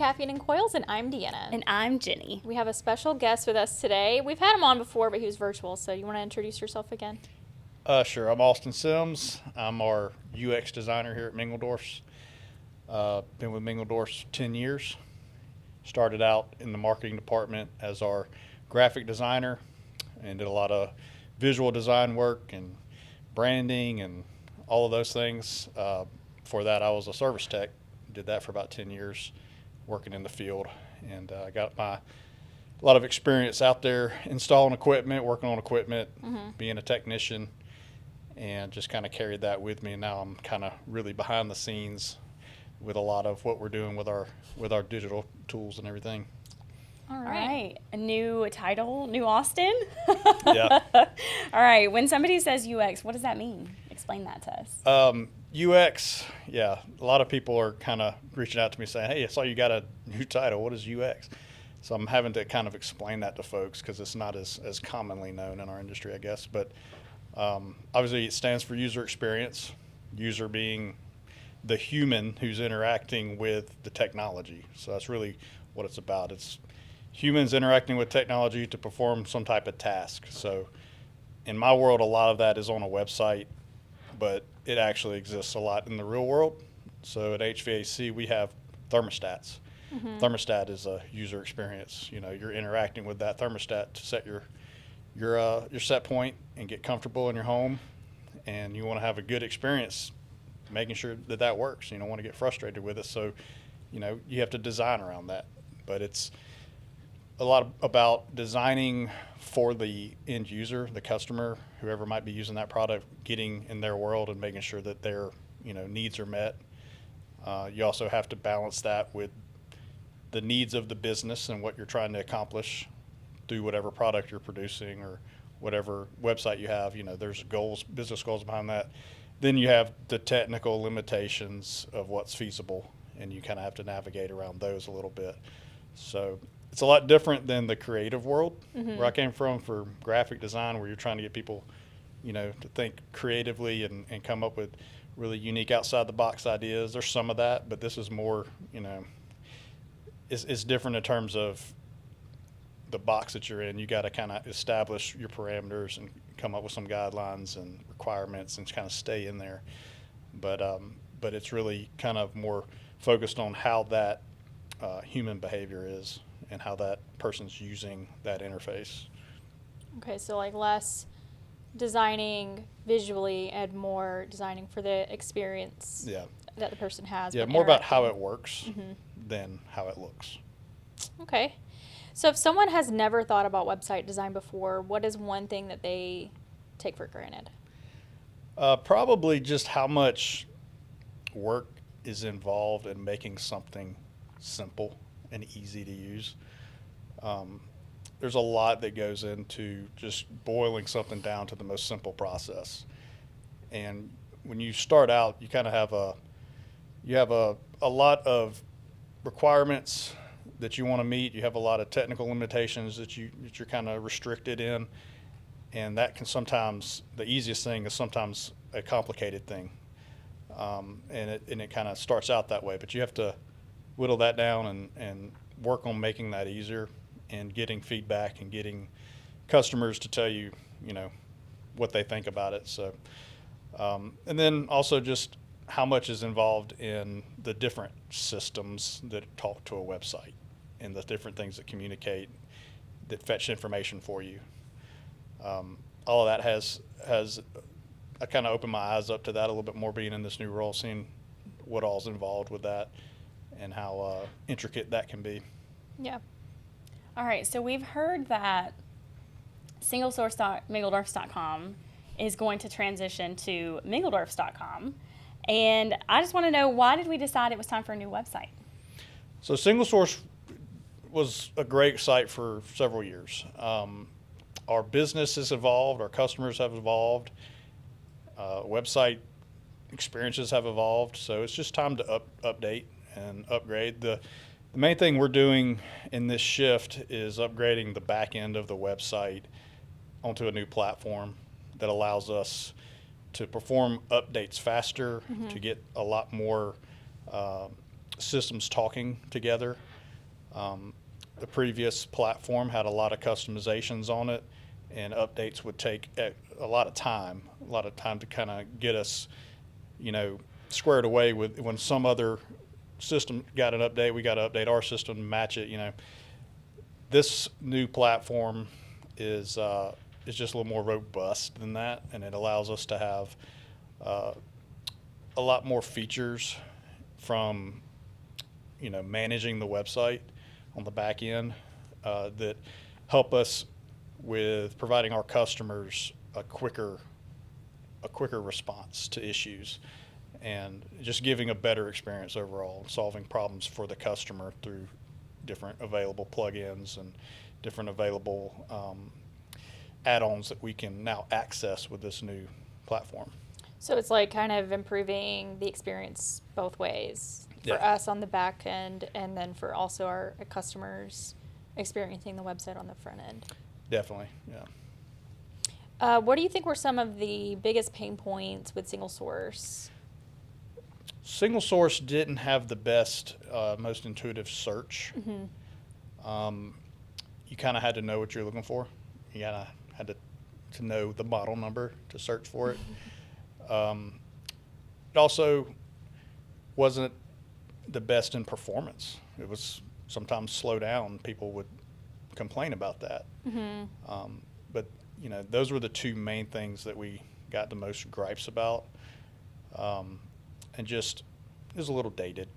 Caffeine and Coils, and I'm Deanna. And I'm Jenny. We have a special guest with us today. We've had him on before, but he was virtual, so you want to introduce yourself again? Sure. I'm Austin Sims. I'm our UX designer here at Mingledorff's. Been with Mingledorff's 10 years. Started out in the marketing department as our graphic designer and did a lot of visual design work and branding and all of those things. Before that, I was a service tech. Did that for about 10 years, working in the field, and got a lot of experience out there installing equipment, working on equipment, being a technician, and just kind of carried that with me. And now I'm kind of really behind the scenes with a lot of what we're doing with our digital tools and everything. All right. A new title, new Austin? Yeah. All right. When somebody says UX, what does that mean? Explain that to us. UX, yeah. A lot of people are kind of reaching out to me saying, hey, I saw you got a new title. What is UX? So I'm having to kind of explain that to folks because it's not as commonly known in our industry, I guess. But obviously it stands for user experience, user being the human who's interacting with the technology. So that's really what it's about. It's humans interacting with technology to perform some type of task. So in my world, a lot of that is on a website, but it actually exists a lot in the real world. So at HVAC, we have thermostats. Thermostat is a user experience. You know, you're interacting with that thermostat to set your set point and get comfortable in your home, and you want to have a good experience making sure that works. You don't want to get frustrated with it, so you know you have to design around that. But it's a lot about designing for the end user, the customer, whoever might be using that product, getting in their world and making sure that their needs are met. You also have to balance that with the needs of the business and what you're trying to accomplish through whatever product you're producing or whatever website you have. There's goals, business goals behind that. Then you have the technical limitations of what's feasible, and you kind of have to navigate around those a little bit. So it's a lot different than the creative world where I came from for graphic design, where you're trying to get people, to think creatively and come up with really unique outside the box ideas. There's some of that, but this is more, it's different in terms of the box that you're in. You got to kind of establish your parameters and come up with some guidelines and requirements and kind of stay in there. But it's really kind of more focused on how that human behavior is and how that person's using that interface. Okay, so like less designing visually and more designing for the experience that the person has. Yeah, more about how it works than how it looks. Okay. So if someone has never thought about website design before, what is one thing that they take for granted? Probably just how much work is involved in making something simple and easy to use. There's a lot that goes into just boiling something down to the most simple process. And when you start out, you kind of have a lot of requirements that you want to meet. You have a lot of technical limitations that you're kind of restricted in, and that can sometimes, the easiest thing is sometimes a complicated thing, and it kind of starts out that way. But you have to whittle that down and work on making that easier and getting feedback and getting customers to tell you, what they think about it. So, and then also just how much is involved in the different systems that talk to a website and the different things that communicate, that fetch information for you. All of that has I kind of opened my eyes up to that a little bit more being in this new role, seeing what all's involved with that and how intricate that can be. Yeah. All right, so we've heard that SingleSource.Mingledorffs.com is going to transition to Mingledorffs.com. And I just want to know, why did we decide it was time for a new website? So SingleSource was a great site for several years. Our business has evolved, our customers have evolved, website experiences have evolved, so it's just time to update and upgrade. The main thing we're doing in this shift is upgrading the back end of the website onto a new platform that allows us to perform updates faster, to get a lot more systems talking together, The previous platform had a lot of customizations on it, and updates would take a lot of time to kind of get us, squared away with. When some other system got an update, we got to update our system to match it. This new platform is just a little more robust than that, and it allows us to have a lot more features from managing the website on the back end that help us with providing our customers a quicker response to issues, and just giving a better experience overall, solving problems for the customer through different available plugins and different available add-ons that we can now access with this new platform. So it's like kind of improving the experience both ways for us on the back end, and then for also our customers experiencing the website on the front end. Definitely, yeah. What do you think were some of the biggest pain points with SingleSource? SingleSource didn't have the best, most intuitive search. Mm-hmm. You kind of had to know what you're looking for. You kind of had to know the model number to search for it. It also wasn't the best in performance. It was sometimes slow down. People would complain about that. Mm-hmm. But those were the two main things that we got the most gripes about. And just it was a little dated.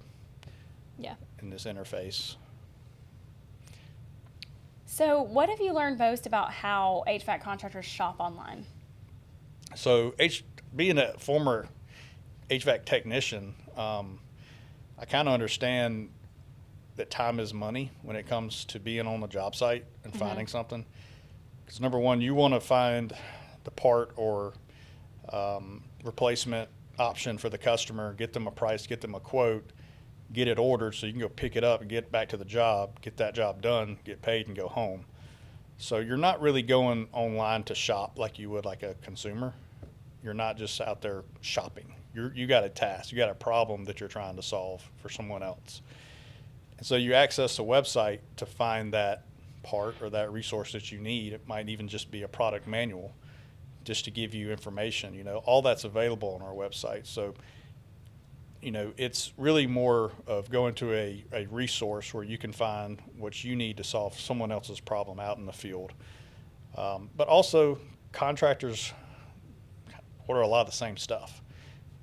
Yeah. In this interface. So, what have you learned most about how HVAC contractors shop online? So, being a former HVAC technician, I kind of understand that time is money when it comes to being on the job site and Mm-hmm. finding something. Because number one, you want to find the part or replacement option for the customer, get them a price, get them a quote, get it ordered so you can go pick it up and get back to the job, get that job done, get paid, and go home. So you're not really going online to shop like you would like a consumer. You're not just out there shopping. You got a task, you got a problem that you're trying to solve for someone else. And so you access a website to find that part or that resource that you need. It might even just be a product manual just to give you information. All that's available on our website. So, it's really more of going to a resource where you can find what you need to solve someone else's problem out in the field. But also, contractors order a lot of the same stuff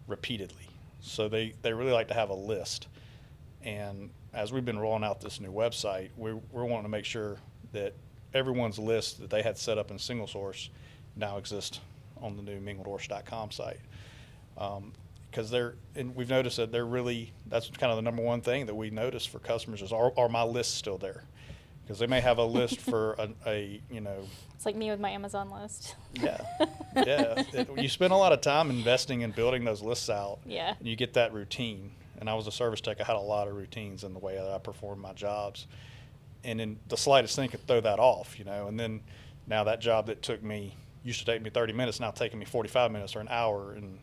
repeatedly. So they really like to have a list. And as we've been rolling out this new website, we're wanting to make sure that everyone's list that they had set up in SingleSource now exists on the new mingledorfs.com site. Because and we've noticed that that's kind of the number one thing that we notice for customers is, are my lists still there? Because they may have a list for It's like me with my Amazon list. Yeah. You spend a lot of time investing in building those lists out. Yeah. And you get that routine. And I was a service tech. I had a lot of routines in the way that I performed my jobs. And then the slightest thing could throw that off, And then now that job that used to take me 30 minutes, now taking me 45 minutes or an hour. And,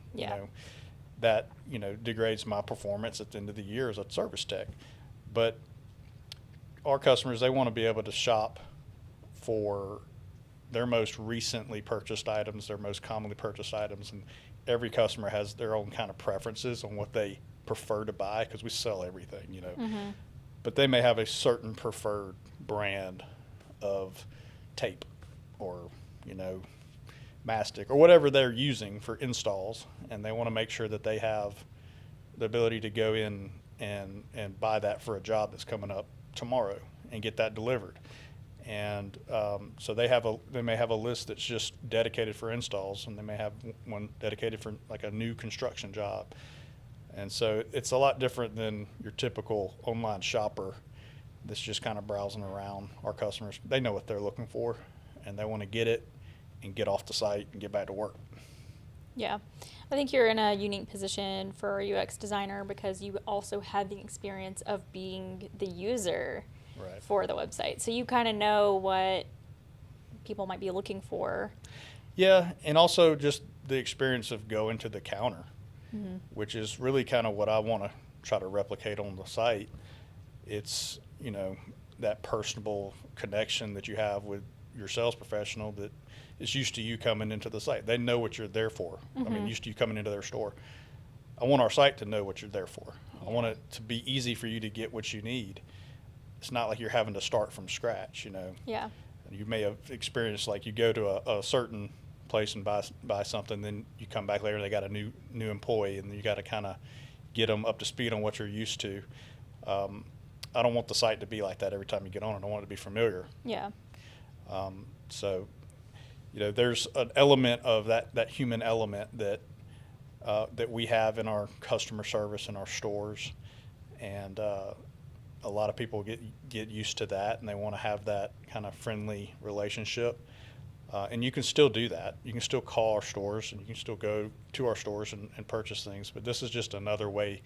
that, degrades my performance at the end of the year as a service tech. But our customers, they want to be able to shop for their most recently purchased items, their most commonly purchased items. And every customer has their own kind of preferences on what they prefer to buy, because we sell everything, Mm-hmm. But they may have a certain preferred brand of tape or, mastic or whatever they're using for installs, and they want to make sure that they have the ability to go in and buy that for a job that's coming up tomorrow and get that delivered. And so they may have a list that's just dedicated for installs, and they may have one dedicated for like a new construction job. And so it's a lot different than your typical online shopper that's just kind of browsing around. Our customers, they know what they're looking for, and they want to get it and get off the site and get back to work. Yeah. I think you're in a unique position for a UX designer because you also have the experience of being the user for the website. So you kind of know what people might be looking for. Yeah, and also just the experience of going to the counter, Mm-hmm. which is really kind of what I want to try to replicate on the site. It's, that personable connection that you have with your sales professional that is used to you coming into the site. They know what you're there for. I mean, used to you coming into their store. I want our site to know what you're there for. I want it to be easy for you to get what you need. It's not like you're having to start from scratch, you know. Yeah. You may have experienced like you go to a certain place and buy something, then you come back later, they got a new employee, and you got to kind of get them up to speed on what you're used to. I don't want the site to be like that every time you get on it. I want it to be familiar. Yeah. So, you know, there's an element of that human element that we have in our customer service in our stores, and a lot of people get used to that, and they want to have that kind of friendly relationship. And you can still do that. You can still call our stores, and you can still go to our stores and purchase things. But this is just another way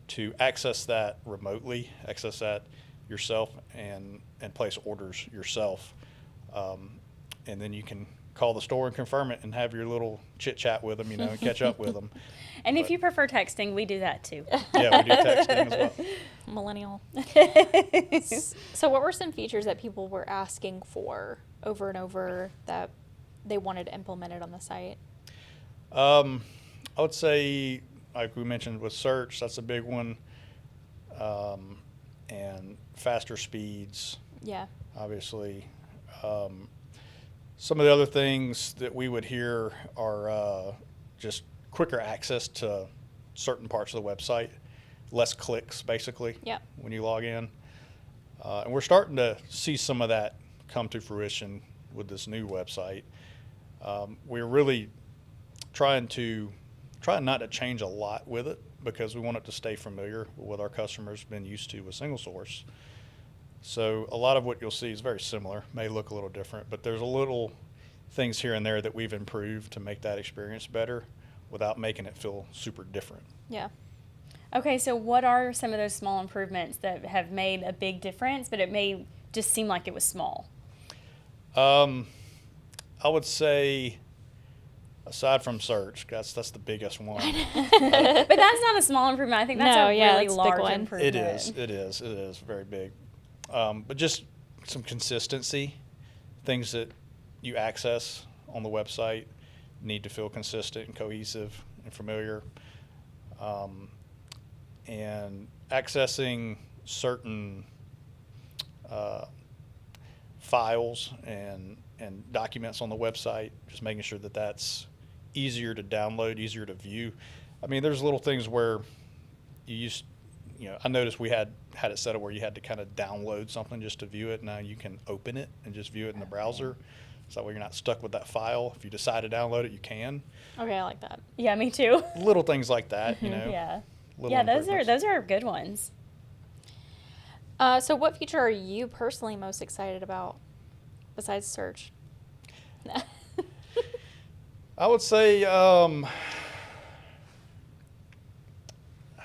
to access that remotely, access that yourself, and place orders yourself. And then you can call the store and confirm it and have your little chit chat with them, you know, and catch up with them. And if you prefer texting, we do that too. Yeah, we do texting as well. Millennial. So what were some features that people were asking for over and over that they wanted implemented on the site? I would say, like we mentioned with search, that's a big one. And faster speeds. Yeah. Obviously. Some of the other things that we would hear are just quicker access to certain parts of the website, less clicks basically. Yeah. When you log in. And we're starting to see some of that come to fruition with this new website. We're really trying not to change a lot with it because we want it to stay familiar with what our customers have been used to with SingleSource. So a lot of what you'll see is very similar, may look a little different, but there's a little things here and there that we've improved to make that experience better without making it feel super different. Yeah. Okay, so what are some of those small improvements that have made a big difference, but it may just seem like it was small? I would say, aside from search, that's the biggest one. But that's not a small improvement. I think that's a really that's a big large one. improvement. It is very big. But just some consistency, things that you access on the website need to feel consistent and cohesive and familiar. And accessing certain files and documents on the website, just making sure that that's easier to download, easier to view. I mean, there's little things where I noticed we had it set up where you had to kind of download something just to view it. Now you can open it and just view it in the browser. So that way you're not stuck with that file. If you decide to download it, you can. Okay, I like that. Yeah, me too. Little things like that, you know. Yeah. Little Yeah, those improvements. are good ones. So what feature are you personally most excited about besides search? I would say I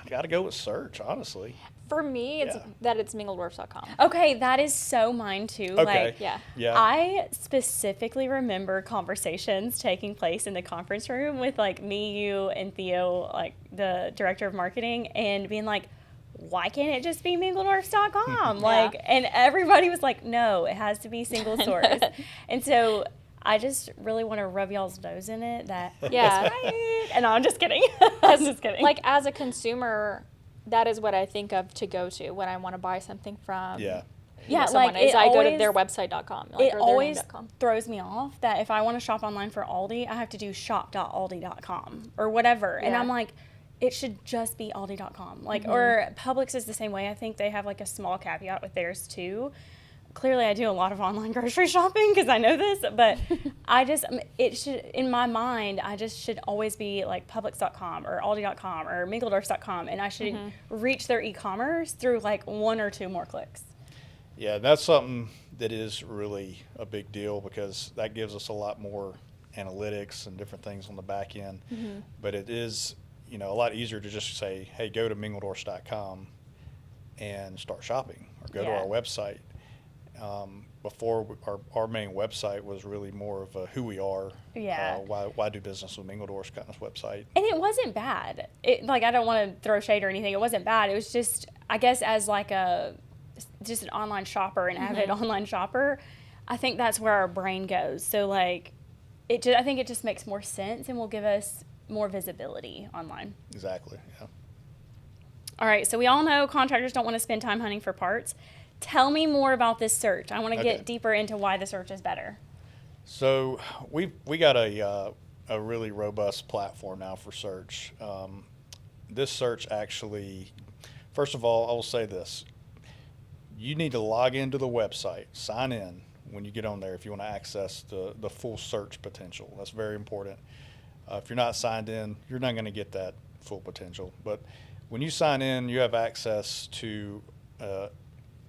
got to go with search, honestly. For me, it's Yeah. that it's mingledorfs.com. Okay, that is so mine too. Okay. Like, Yeah. Yeah. I specifically remember conversations taking place in the conference room with like me, you, and Theo, like the director of marketing, and being like, why can't it just be mingledorfs.com? Like, and everybody was like, no, it has to be SingleSource. And so I just really want to rub y'all's nose in it that Yeah. that's right. And I'm just kidding. I'm just kidding. Like, as a consumer, that is what I think of to go to when I want to buy something from Yeah. Yeah, someone. like, Is it I go to always- their website.com. Like, it or their always name.com. throws me off that if I want to shop online for Aldi, I have to do shop.aldi.com or whatever. And Yeah. I'm like, it should just be aldi.com. Like, or Publix is the same way. I think they have like a small caveat with theirs too. Clearly I do a lot of online grocery shopping because I know this, but it should, in my mind, I just should always be like Publix.com or Aldi.com or Mingledorfs.com, and I should reach their e-commerce through like one or two more clicks. Yeah, that's something that is really a big deal because that gives us a lot more analytics and different things on the back end. But it is, a lot easier to just say, hey, go to mingledorfs.com and start shopping, or go to Yeah. our website. Before our main website was really more of a who we are. Yeah. Why do business with Mingledorfs kind of website. And it wasn't bad. I don't want to throw shade or anything. It wasn't bad. It was just, I guess, as like a just an online shopper, an avid online shopper, I think that's where our brain goes. So like, I think it just makes more sense and will give us more visibility online. Exactly. Yeah. All right. So we all know contractors don't want to spend time hunting for parts. Tell me more about this search. I want to get deeper into why the search is better. So we got a really robust platform now for search. This search actually, first of all, I will say this. You need to log into the website, sign in when you get on there if you want to access the full search potential. That's very important. If you're not signed in, you're not going to get that full potential. But when you sign in, you have access to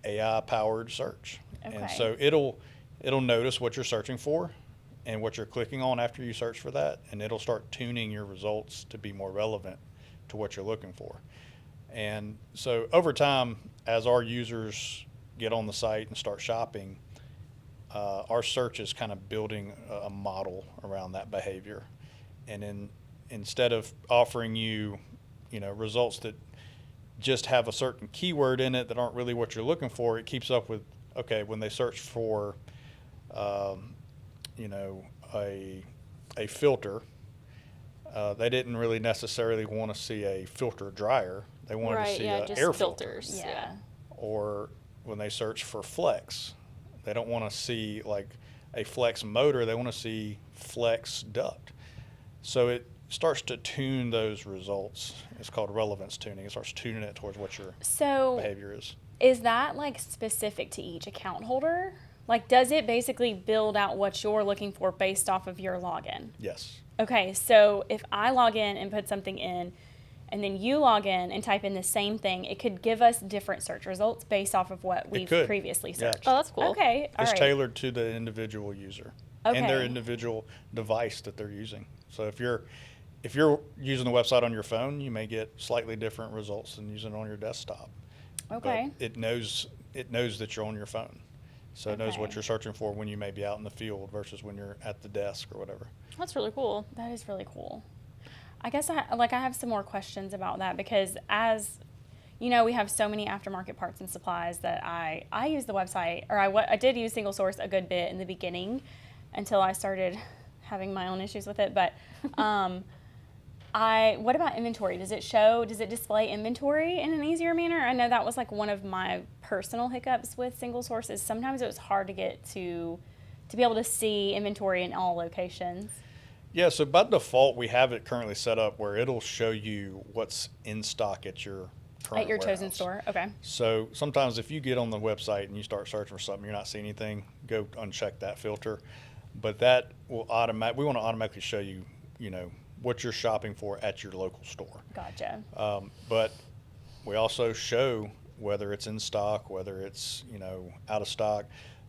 AI-powered search. Okay. And so it'll notice what you're searching for and what you're clicking on after you search for that, and it'll start tuning your results to be more relevant to what you're looking for. And so over time, as our users get on the site and start shopping, our search is kind of building a model around that behavior. And instead of offering you, results that just have a certain keyword in it that aren't really what you're looking for, it keeps up with, okay, when they search for, a filter, they didn't really necessarily want to see a filter dryer. They wanted to see an air filters. filter. Yeah. Or when they search for flex, they don't want to see like a flex motor. They want to see flex duct. So it starts to tune those results. It's called relevance tuning. It starts tuning it towards what your behavior is. Is that like specific to each account holder? Like, does it basically build out what you're looking for based off of your login? Yes. Okay, so if I log in and put something in, and then you log in and type in the same thing, it could give us different search results based off of what we've previously searched. Yeah. Oh, that's cool. Okay, all It's right. tailored to the individual user and their individual device that they're using. So if you're using the website on your phone, you may get slightly different results than using it on your desktop. Okay. But it knows that you're on your phone. So it knows what you're searching for when you may be out in the field versus when you're at the desk or whatever. That's really cool. That is really cool. I guess I have some more questions about that because as you know, we have so many aftermarket parts and supplies that I use the website, or I did use SingleSource a good bit in the beginning until I started having my own issues with it. But what about inventory? Does it display inventory in an easier manner? I know that was like one of my personal hiccups with SingleSource is sometimes it was hard to get to be able to see inventory in all locations. Yeah, so by default, we have it currently set up where it'll show you what's in stock at your current warehouse. Chosen store. Okay. So sometimes if you get on the website and you start searching for something, you're not seeing anything, go uncheck that filter. But that will we want to automatically show you, what you're shopping for at your local store. Gotcha. But we also show whether it's in stock, whether it's, out of stock,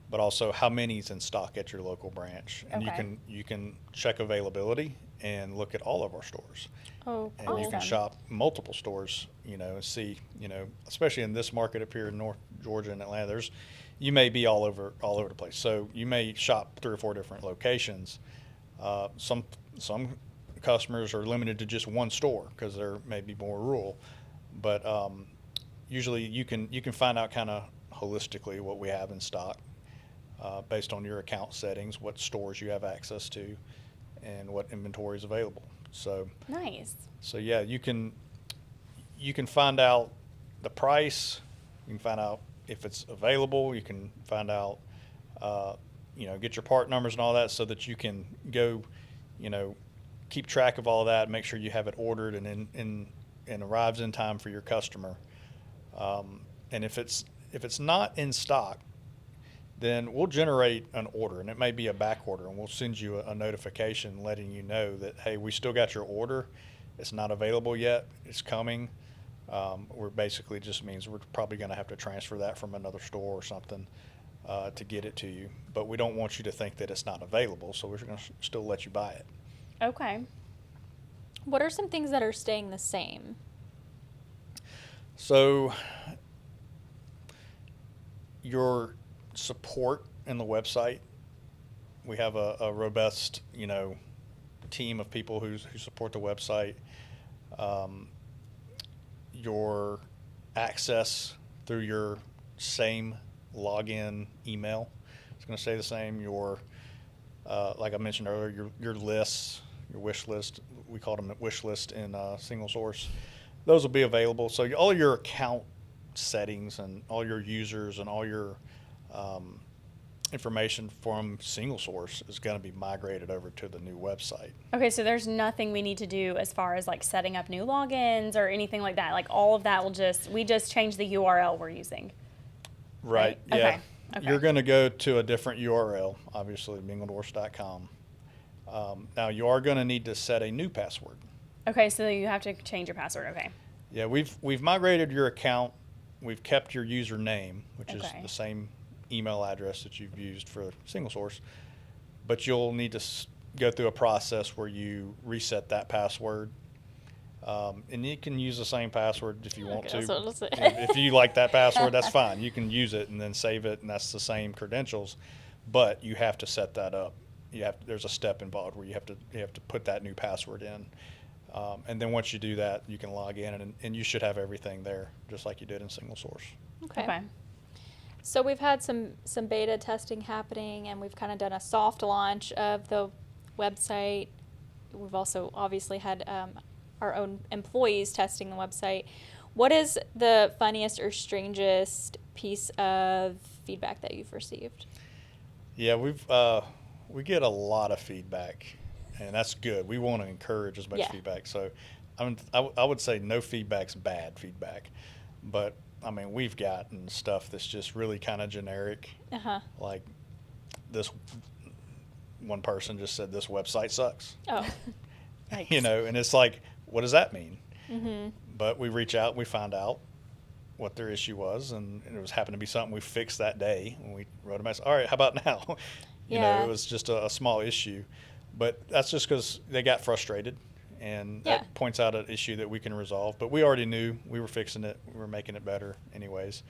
but also how many's in stock at your local branch. And you can check availability and look at all of our stores. Oh, and cool. you can shop multiple stores, and see, especially in this market up here in North Georgia and Atlanta, you may be all over the place. So you may shop 3 or 4 different locations. Some customers are limited to just one store because they're maybe more rural, but usually you can find out kind of holistically what we have in stock based on your account settings, what stores you have access to, and what inventory is available. So nice. So yeah, you can find out the price. You can find out if it's available. You can find out, get your part numbers and all that, so that you can go, keep track of all that, make sure you have it ordered and arrives in time for your customer. And if it's not in stock, then we'll generate an order, and it may be a back order, and we'll send you a notification letting you know that, hey, we still got your order. It's not available yet. It's coming. We're basically just means we're probably going to have to transfer that from another store or something to get it to you. But we don't want you to think that it's not available, so we're going to still let you buy it. Okay. What are some things that are staying the same? So your support in the website, we have a robust, team of people who support the website. Your access through your same login email. It's going to stay the same. Your, like I mentioned earlier, your lists, your wish list, we call them a wish list in SingleSource. Those will be available. So all your account settings and all your users and all your information from SingleSource is going to be migrated over to the new website. Okay, so there's nothing we need to do as far as like setting up new logins or anything like that. Like all of that we just change the URL we're using. Right. Yeah. Okay. Okay. You're going to go to a different URL, obviously, mingledorse.com. Now you are going to need to set a new password. Okay, so you have to change your password. Okay. Yeah, we've migrated your account. We've kept your username, which is Okay. the same email address that you've used for SingleSource, but you'll need to go through a process where you reset that password. And you can use the same password if you want to. That's what I'll say. If you like that password, that's fine. You can use it and then save it, and that's the same credentials. But you have to set that up. There's a step involved where you have to put that new password in, and then once you do that, you can log in, and you should have everything there, just like you did in SingleSource. Okay. So we've had some beta testing happening, and we've kind of done a soft launch of the website. We've also obviously had our own employees testing the website. What is the funniest or strangest piece of feedback that you've received? Yeah, we get a lot of feedback, and that's good. We want to encourage as much feedback. So I would say no feedback's bad feedback, but I mean, we've gotten stuff that's just really kind of generic. Like this one person just said, this website sucks. Oh. You know, and it's like, what does that mean? Mm-hmm. But we reach out and we find out what their issue was, and it was happened to be something we fixed that day when we wrote a message. All right, how about now? You know, it was just a small issue, but that's just because they got frustrated, and that points out an issue that we can resolve. But we already knew we were fixing it. We were making it better anyways.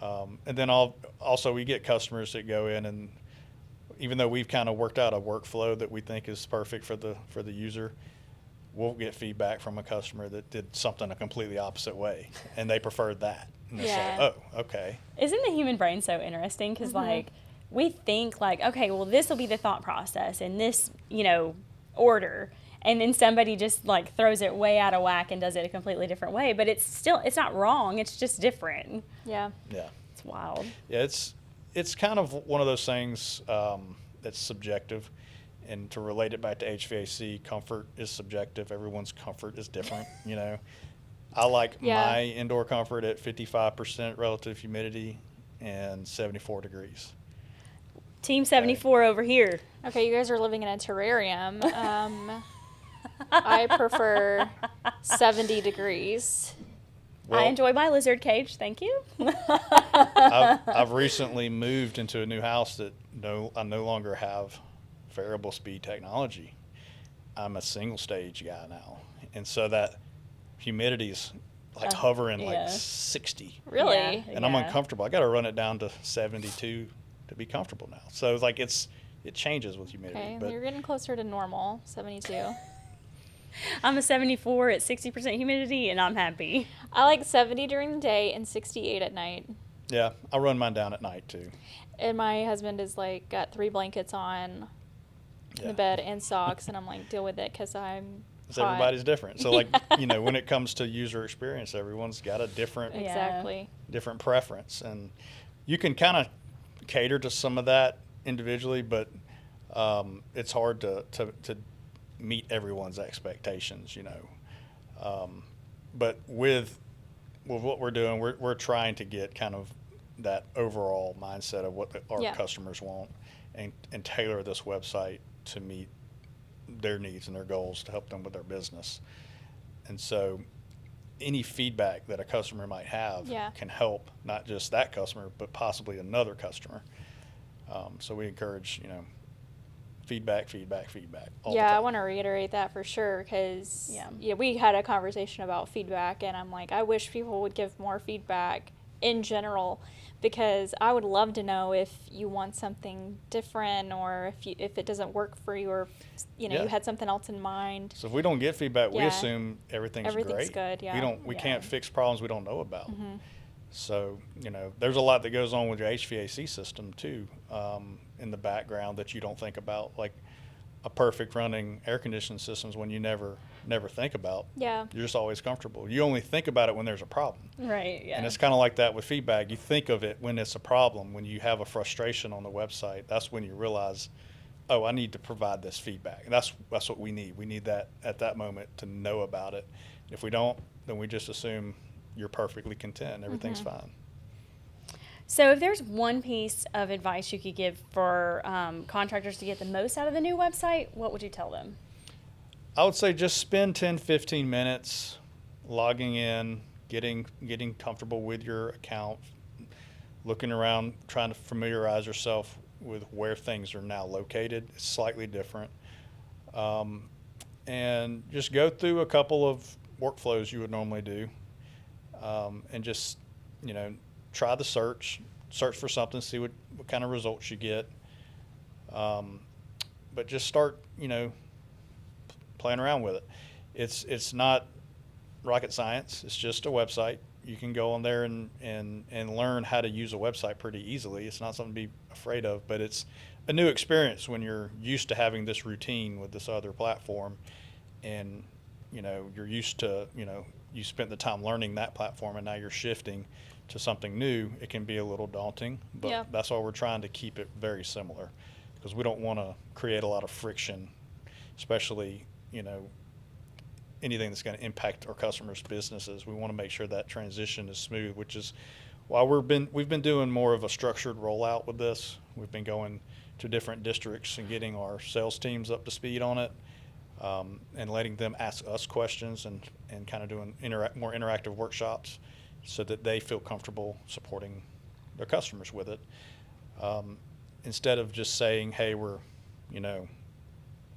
And then also we get customers that go in, and even though we've kind of worked out a workflow that we think is perfect for the user, we'll get feedback from a customer that did something a completely opposite way, and they preferred that. And it's like, oh, okay. Isn't the human brain so interesting? Because like we think like, okay, well, this will be the thought process in this, order. And then somebody just like throws it way out of whack and does it a completely different way. But it's not wrong. It's just different. Yeah. Yeah. It's wild. Yeah, it's kind of one of those things that's subjective. And to relate it back to HVAC, comfort is subjective. Everyone's comfort is different, I like my indoor comfort at 55% relative humidity and 74 degrees. Team 74 over here. Okay, you guys are living in a terrarium. I prefer 70 degrees. Well, I enjoy my lizard cage. Thank you. I've recently moved into a new house that I no longer have variable speed technology. I'm a single stage guy now, and so that humidity is like hovering like 60. Really? Yeah. And I'm uncomfortable. I got to run it down to 72 to be comfortable now. So it's like it changes with humidity. Okay, but you're getting closer to normal, 72. I'm a 74 at 60% humidity, and I'm happy. I like 70 during the day and 68 at night. yeah, I run mine down at night too. And my husband is like got 3 blankets on in the bed and socks, and I'm like, deal with it because I'm hot. Everybody's different. So like, when it comes to user experience, everyone's got a different Exactly. different preference, and you can kind of cater to some of that individually, but it's hard to meet everyone's expectations, but with what we're doing, we're trying to get kind of that overall mindset of what our customers want, and tailor this website to meet their needs and their goals to help them with their business. And so any feedback that a customer might have can help not just that customer, but possibly another customer. So we encourage, feedback all the time. I want to reiterate that for sure because we had a conversation about feedback, and I'm like, I wish people would give more feedback in general, because I would love to know if you want something different, or if it doesn't work for you, or you had something else in mind. So if we don't get feedback, we assume everything's great. good. Yeah. We can't fix problems we don't know about. Mm-hmm. So, there's a lot that goes on with your HVAC system too, in the background that you don't think about, like a perfect running air conditioning systems when you never think about. Yeah. You're just always comfortable. You only think about it when there's a problem. Right. Yeah. And it's kind of like that with feedback. You think of it when it's a problem, when you have a frustration on the website. That's when you realize, oh, I need to provide this feedback. And that's what we need. We need that at that moment to know about it. If we don't, then we just assume you're perfectly content. Everything's fine. So if there's one piece of advice you could give for contractors to get the most out of the new website, what would you tell them? I would say just spend 10, 15 minutes logging in, getting comfortable with your account, looking around, trying to familiarize yourself with where things are now located. It's slightly different. And just go through a couple of workflows you would normally do, and just, try the search for something, see what kind of results you get. But just start, playing around with it. It's not rocket science. It's just a website. You can go on there and learn how to use a website pretty easily. It's not something to be afraid of, but it's a new experience when you're used to having this routine with this other platform, and you're used to, you spent the time learning that platform, and now you're shifting to something new. It can be a little daunting, but that's why we're trying to keep it very similar, because we don't want to create a lot of friction, especially, anything that's going to impact our customers' businesses. We want to make sure that transition is smooth, which is why we've been doing more of a structured rollout with this. We've been going to different districts and getting our sales teams up to speed on it, and letting them ask us questions and kind of doing more interactive workshops so that they feel comfortable supporting their customers with it. Instead of just saying, hey, we're,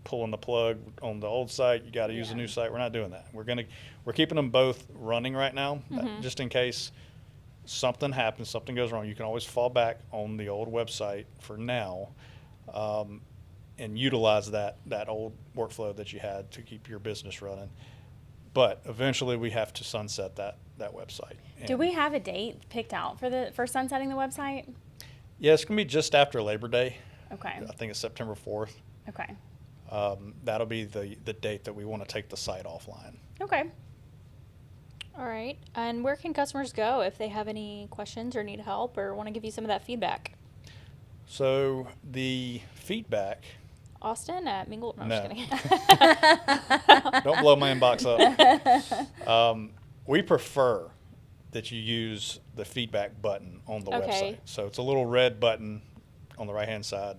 pulling the plug on the old site, you got to use a new site. We're not doing that. We're keeping them both running right now, just in case something happens, something goes wrong. You can always fall back on the old website for now, and utilize that old workflow that you had to keep your business running. But eventually we have to sunset that website. Do we have a date picked out for sunsetting the website? Yeah, it's going to be just after Labor Day. Okay. I think it's September 4th. Okay. That'll be the date that we want to take the site offline. Okay. All right. And where can customers go if they have any questions or need help or want to give you some of that feedback? So the feedback. Austin at Mingle. No, I'm No. just kidding. Don't blow my inbox up. We prefer that you use the feedback button on the website. So it's a little red button on the right-hand side.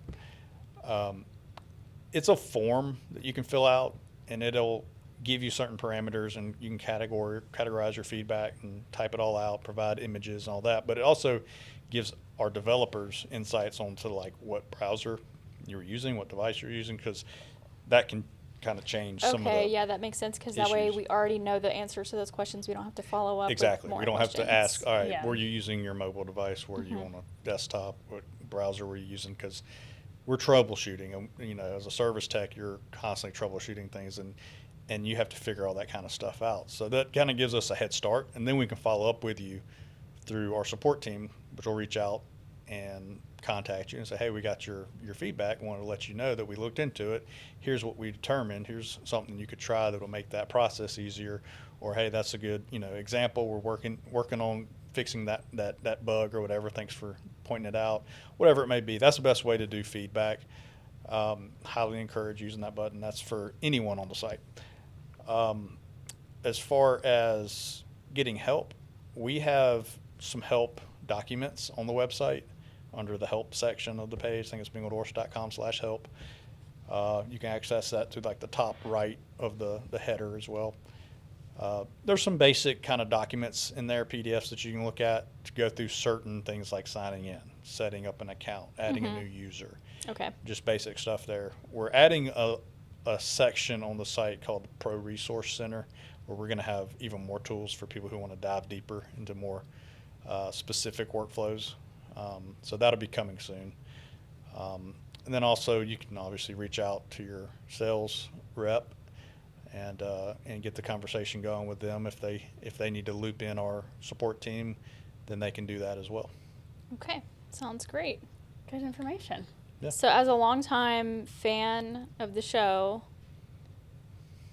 It's a form that you can fill out, and it'll give you certain parameters, and you can categorize your feedback and type it all out, provide images and all that. But it also gives our developers insights onto like what browser you're using, what device you're using, because that can kind of change some of the Okay, yeah, that makes sense, because that way issues. we already know the answers to those questions. We don't have to follow up Exactly. with more We don't have to ask, all right, Yeah. were you using your mobile device? Were you on a desktop? What browser were you using? Because we're troubleshooting. And, as a service tech, you're constantly troubleshooting things, and you have to figure all that kind of stuff out. So that kind of gives us a head start, and then we can follow up with you through our support team, which will reach out and contact you and say, hey, we got your feedback. We want to let you know that we looked into it. Here's what we determined. Here's something you could try that will make that process easier. Or, hey, that's a good, example. We're working on fixing that bug or whatever. Thanks for pointing it out. Whatever it may be. That's the best way to do feedback. Highly encourage using that button. That's for anyone on the site. As far as getting help, we have some help documents on the website under the help section of the page. I think it's mingledorse.com/help. You can access that through like the top right of the header as well. There's some basic kind of documents in there, PDFs that you can look at to go through certain things like signing in, setting up an account, adding a new user. Okay. Just basic stuff there. We're adding a section on the site called the Pro Resource Center, where we're going to have even more tools for people who want to dive deeper into more specific workflows. So that'll be coming soon. And then also you can obviously reach out to your sales rep and get the conversation going with them. If they need to loop in our support team, then they can do that as well. Okay, sounds great. Good information. Yeah. So, as a longtime fan of the show,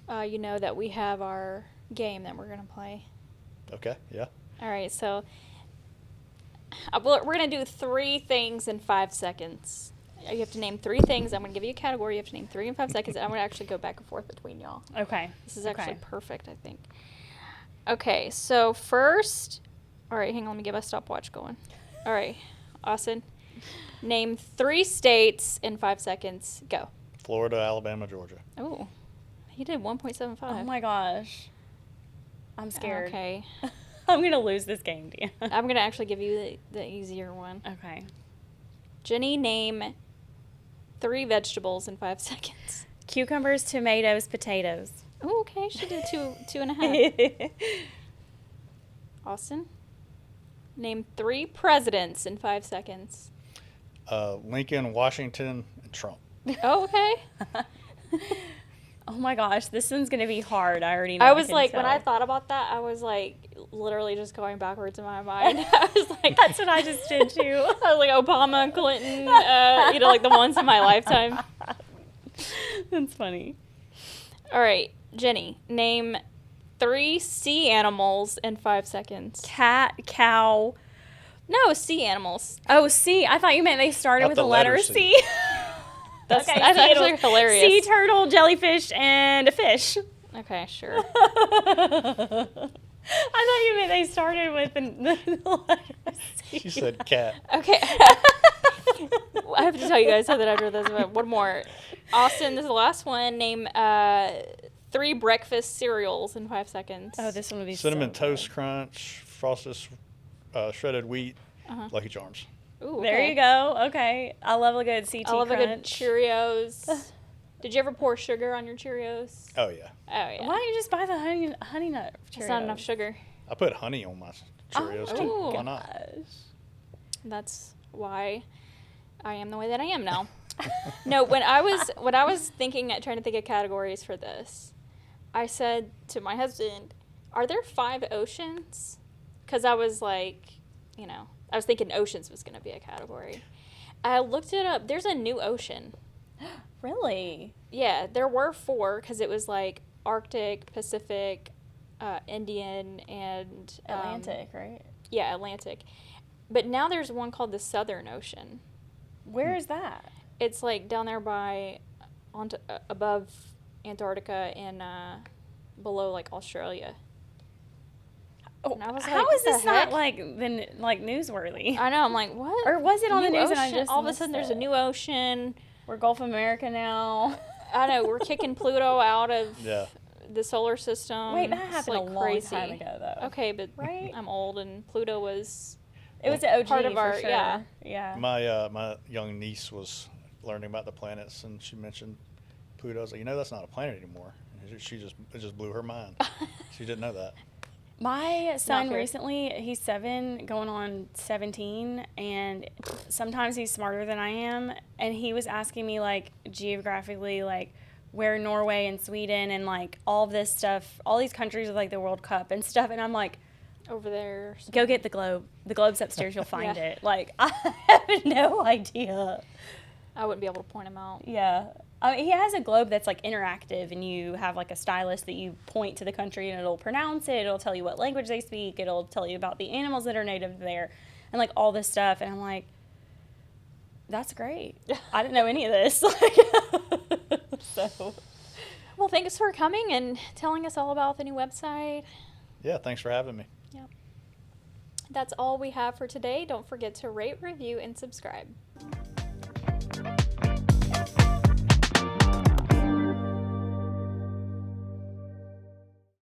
you know that we have our game that we're going to play. Okay, yeah. All right, so we're going to do 3 things in 5 seconds. You have to name 3 things. I'm going to give you a category. You have to name 3 in 5 seconds, and I'm going to actually go back and forth between y'all. Okay. This is actually Okay. perfect, I think. Okay, so first, all right, hang on, let me get my stopwatch going. All right, Austin, name 3 states in 5 seconds. Go. Florida, Alabama, Georgia. Oh, he did 1.75. Oh my gosh. I'm scared. Okay, I'm going to lose this game, Deanna. I'm going to actually give you the easier one. Okay. Jenny, name 3 vegetables in 5 seconds. Cucumbers, tomatoes, potatoes. Oh, okay, she did 2.5. Austin, name 3 presidents in 5 seconds. Lincoln, Washington, and Trump. Oh, okay. Oh my gosh, this one's going to be hard. I already know. I was can like, when I tell. thought about that, I was like, literally just going backwards in my mind. I was like, That's what I just did too. I was like Obama, Clinton, like the ones in my lifetime. That's funny. All right, Jenny, name 3 sea animals in 5 seconds. Cat, cow. No, sea animals. Oh, C. I thought you meant they started Not with the the letter letter C. C. That's Okay, actually sea hilarious. Sea turtle, jellyfish, and a fish. Okay, sure. I thought you meant they started with the letter C. She said cat. Okay. I have to tell you guys something after this, but one more. Austin, this is the last one. Name 3 breakfast cereals in 5 seconds. Oh, this one would be Cinnamon so Toast Crunch, Frosted shredded wheat, Lucky Charms. Ooh, There okay. you go. Okay. I love a good CT I love crunch. a good Cheerios. Did you ever pour sugar on your Cheerios? Oh, yeah. Oh, yeah. Why don't you just buy the honey nut Cheerios? It's not enough sugar. I put honey on my Cheerios, Oh, too. Ooh. Why not? gosh. That's why I am the way that I am now. No, when I was trying to think of categories for this, I said to my husband, "Are there 5 oceans?" Because I was like, I was thinking oceans was going to be a category. I looked it up. There's a new ocean. Really? Yeah, there were 4 because it was like Arctic, Pacific, Indian, and Atlantic, right? Yeah, Atlantic. But now there's one called the Southern Ocean. Where is that? It's like down there by, above Antarctica and below like Australia. Oh, And I was how like, is what this the not heck? like newsworthy? I know. I'm like, what? Or was it on the New news and I ocean? just all of a missed sudden there's it? a new ocean. We're Gulf America now. I know we're kicking Pluto out of Yeah. the solar system. Wait, that It's, happened like, a long crazy. time ago, though. Okay, but Right? I'm old and Pluto was. It was the OG Part of for our- sure. yeah. Yeah. My young niece was learning about the planets, and she mentioned Pluto. I was like, that's not a planet anymore. And it just blew her mind. She didn't know that. My son fair. recently, he's 7, going on 17, and sometimes he's smarter than I am. And he was asking me, like, geographically, like, where Norway and Sweden and, like, all of this stuff, all these countries with, like, the World Cup and stuff. And I'm like, Over there. go get the globe. The globe's upstairs. You'll find Yeah. it. Like, I have no idea. I wouldn't be able to point him out. Yeah. He has a globe that's like interactive, and you have like a stylus that you point to the country and it'll pronounce it. It'll tell you what language they speak. It'll tell you about the animals that are native there and like all this stuff. And I'm like, that's great. I didn't know any of this. So, Well, thanks for coming and telling us all about the new website. Yeah, thanks for having me. Yep. That's all we have for today. Don't forget to rate, review, and subscribe.